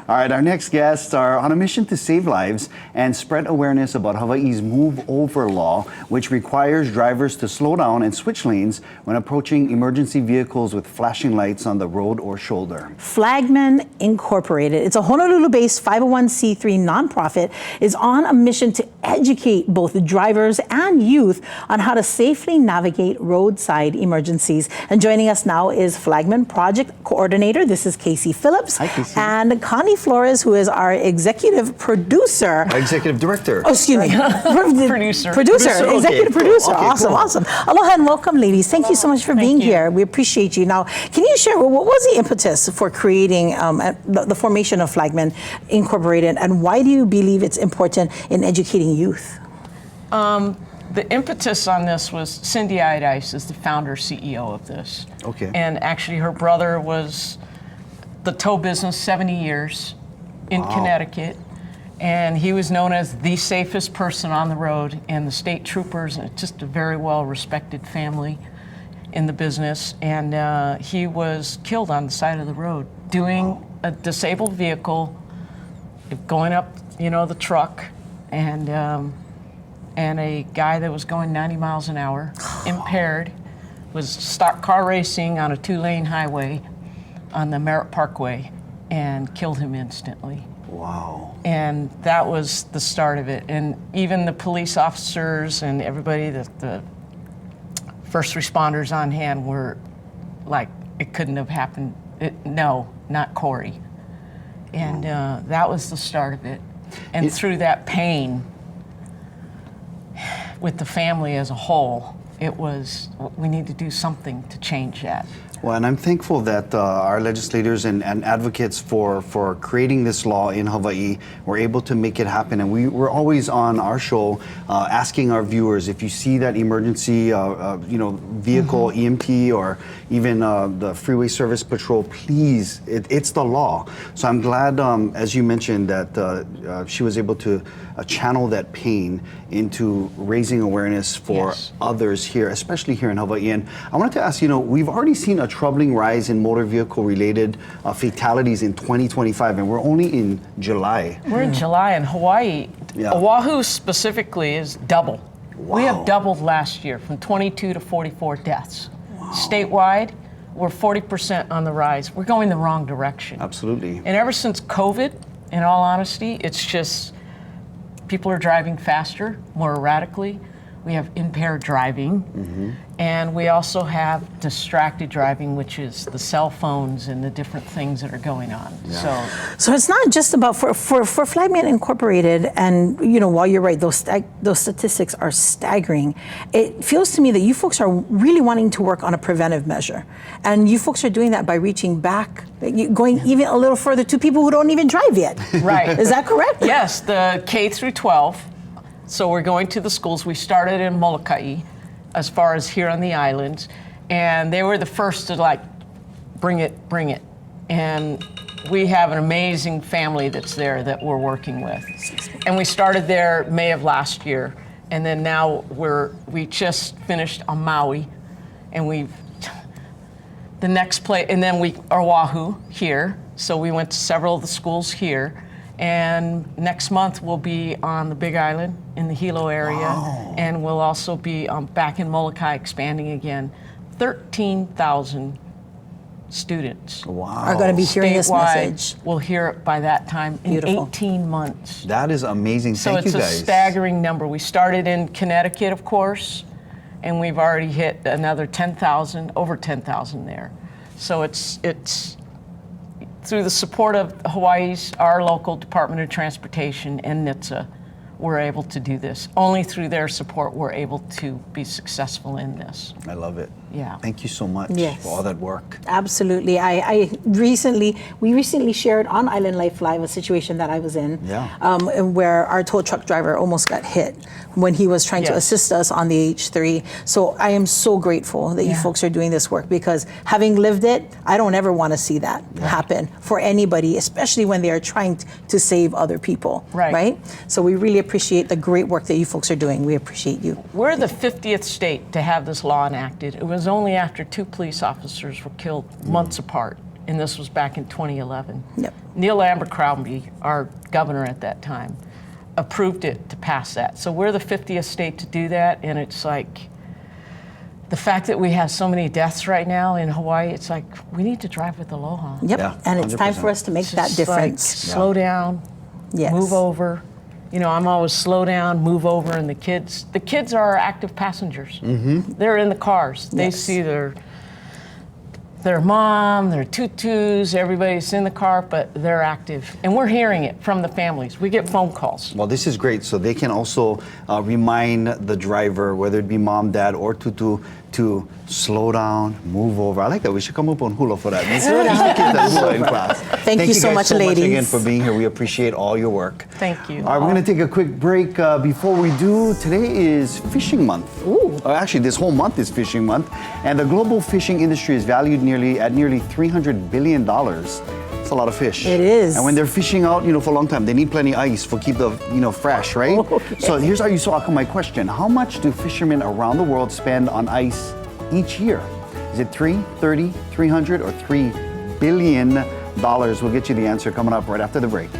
All right, our next guests are on a mission to save lives and spread awareness about Hawaii's Move Over law, which requires drivers to slow down and switch lanes when approaching emergency vehicles with flashing lights on the road or shoulder. Flagman Incorporated, it's a Honolulu-based 501c3 nonprofit, is on a mission to educate both drivers and youth on how to safely navigate roadside emergencies. And joining us now is Flagman Project Coordinator. This is Casey Phillips. Hi, Casey. And Connie Flores, who is our Executive Producer. Executive Director. Oh, excuse me. Producer. Executive Producer. Okay, awesome, cool. Awesome. Aloha and welcome, ladies. Thank you so much for being here. We appreciate you. Now, can you share what was the impetus for creating the formation of Flagman Incorporated, and why do you believe it's important in educating youth? The impetus on this was Cindy Idice is the founder, CEO of this. Okay. And actually her brother was the tow business 70 years in Connecticut. And he was known as the safest person on the road, and the state troopers, and just a very well respected family in the business. And he was killed on the side of the road doing a disabled vehicle, going up, the truck, and a guy that was going 90 miles an hour, impaired, was stock car racing on a 2-lane highway on the Merritt Parkway and killed him instantly. Wow. And that was the start of it. And even the police officers and everybody, the first responders on hand were like, it couldn't have happened. No, not Corey. And that was the start of it. And through that pain, with the family as a whole, it was, we need to do something to change that. Well, and I'm thankful that our legislators and advocates for creating this law in Hawaii were able to make it happen. And we're always on our show asking our viewers, if you see that emergency vehicle, EMT, or even the Freeway Service Patrol, please, it's the law. So I'm glad, as you mentioned, that she was able to channel that pain into raising awareness for others here, especially here in Hawaii. And I wanted to ask, we've already seen a troubling rise in motor vehicle related fatalities in 2025, and we're only in July. We're in July, and Hawaii, Oahu specifically, is double. Wow. We have doubled last year from 22 to 44 deaths. Wow. Statewide, we're 40% on the rise. We're going the wrong direction. Absolutely. And ever since COVID, in all honesty, it's just people are driving faster, more erratically. We have impaired driving, and we also have distracted driving, which is the cell phones and the different things that are going on. Yeah. So it's not just about for Flagman Incorporated, and while you're right, those statistics are staggering. It feels to me that you folks are really wanting to work on a preventive measure, and you folks are doing that by reaching back, going even a little further to people who don't even drive yet. Right. Is that correct? Yes, the K through 12. So we're going to the schools. We started in Molokai, as far as here on the islands, and they were the first to bring it. And we have an amazing family that's there that we're working with. And we started there May of last year, and then now we just finished on Maui, and the next place, and then Oahu here. So we went to several of the schools here. And next month we'll be on the Big Island in the Hilo area, and we'll also be back in Molokai expanding again. 13,000 students are going to be hearing this message. We'll hear it by that time in 18 months. That is amazing. Thank you guys. So it's a staggering number. We started in Connecticut, of course, and we've already hit another 10,000, over 10,000 there. So it's through the support of Hawaii's, our local Department of Transportation and NHTSA, we're able to do this. Only through their support we're able to be successful in this. I love it. Yeah. Thank you so much for all that work. Absolutely. We recently shared on Island Life Live a situation that I was in, where our tow truck driver almost got hit when he was trying to assist us on the H3. So I am so grateful that you folks are doing this work, because having lived it, I don't ever want to see that happen for anybody, especially when they are trying to save other people. Right? So we really appreciate the great work that you folks are doing. We appreciate you. We're the 50th state to have this law enacted. It was only after 2 police officers were killed months apart and this was back in 2011. Yep. Neil Abercrombie, our governor at that time, approved it to pass that. So we're the 50th state to do that, and it's like, the fact that we have so many deaths right now in Hawaii, it's like, we need to drive with aloha. Yep. Yeah, And it's time 100%. for us to make It's that just difference. Like, slow down, Yes. move over. You know, I'm always slow down, move over, and the kids are our active passengers. They're in the cars. They Yes. see their mom, their tutus, everybody's in the car, but they're active. And we're hearing it from the families. We get phone calls. Well, this is great. So they can also remind the driver, whether it be mom, dad, or tutu, to slow down, move over. I like that. We should come up on hula for that. Slow down. That hula in class. Thank you so guys much, so ladies. much again for being here. We appreciate all your work. Thank you. All right, we're going to take a quick break. Before we do, today is Fishing Month. Ooh. Actually, this whole month is Fishing Month. And the global fishing industry is valued at nearly $300 billion. It's a lot of fish. It is. And when they're fishing out, for a long time, they need plenty of ice for keep the, fresh, right? Okay. So here's my question. How much do fishermen around the world spend on ice each year? Is it 30, 300, or $3 billion? We'll get you the answer coming up right after the break.